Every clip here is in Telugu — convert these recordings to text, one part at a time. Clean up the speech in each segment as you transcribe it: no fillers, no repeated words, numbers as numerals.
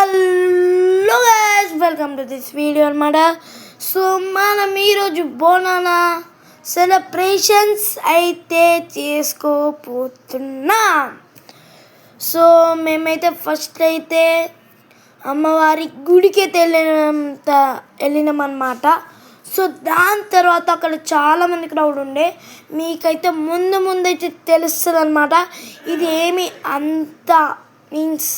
Hello guys, welcome to this video అన్నమాట. సో మనం ఈరోజు బోనాల సెలబ్రేషన్స్ అయితే చేసుకోపోతున్నాం. సో మేమైతే ఫస్ట్ అయితే అమ్మవారి గుడికి అయితే వెళ్ళినామన్నమాట. సో దాని తర్వాత అక్కడ చాలామంది క్రౌడ్ ఉండే, మీకైతే ముందైతే తెలుస్తుంది అనమాట. ఇది ఏమి అంత మీన్స్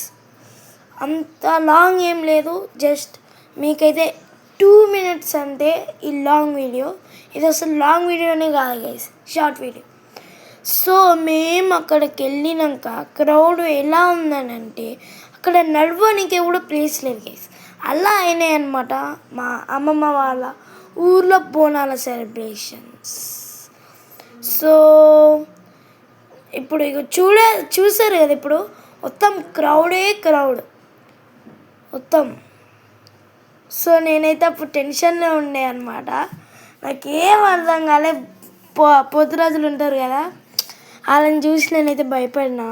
అంత లాంగ్ ఏం లేదు, జస్ట్ మీకైతే 2 minutes అంతే ఈ లాంగ్ వీడియో. ఇది అసలు లాంగ్ వీడియోనే కాదు గైస్, షార్ట్ వీడియో. సో మేము అక్కడికి వెళ్ళినాక క్రౌడ్ ఎలా ఉందనంటే అక్కడ నడవడానికి కూడా ప్లేస్ లేదు గైస్. అలా అయినాయి అనమాట మా అమ్మమ్మ వాళ్ళ ఊర్లో బోనాల సెలబ్రేషన్స్. సో ఇప్పుడు ఇక చూసారు కదా, ఇప్పుడు మొత్తం క్రౌడ్ మొత్తం. సో నేనైతే అప్పుడు టెన్షన్లో ఉండే అనమాట. నాకేం అర్థం కాలే. పోతురాజులు ఉంటారు కదా, వాళ్ళని చూసి నేనైతే భయపడినా.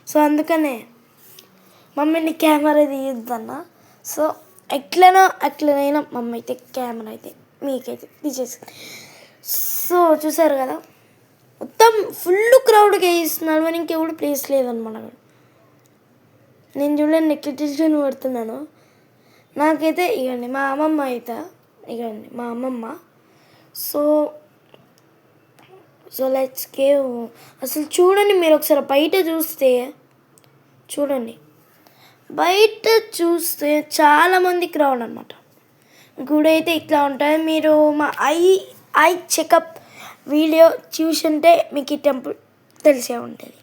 సో అందుకనే మమ్మీని కెమెరా తీయొద్దన్నా. సో ఎట్లనైనా మమ్మీ అయితే కెమెరా అయితే మీకైతే తీసేసింది. సో చూసారు కదా, మొత్తం ఫుల్ క్రౌడ్గా వేస్తున్నారు, ఇంకెప్పుడు ప్లేస్ లేదనమాట. నేను చూడండి ఎట్లా టెన్షన్ పడుతున్నాను. నాకైతే ఇవ్వండి మా అమ్మమ్మ అయితే, ఇవ్వండి మా అమ్మమ్మ. So let's gave. అసలు చూడండి, మీరు ఒకసారి బయట చూస్తే చాలామంది క్రౌడ్ అనమాట. గుడి అయితే ఇట్లా ఉంటుంది. మీరు మా ఐ చెకప్ వీడియో చూసుంటే మీకు ఈ టెంపుల్ తెలిసే ఉంటుంది.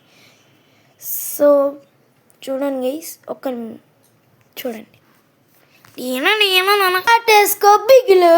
సో చూడండి గైస్, చూడండి. ఏమో నాన్న వేసుకో బిగులు.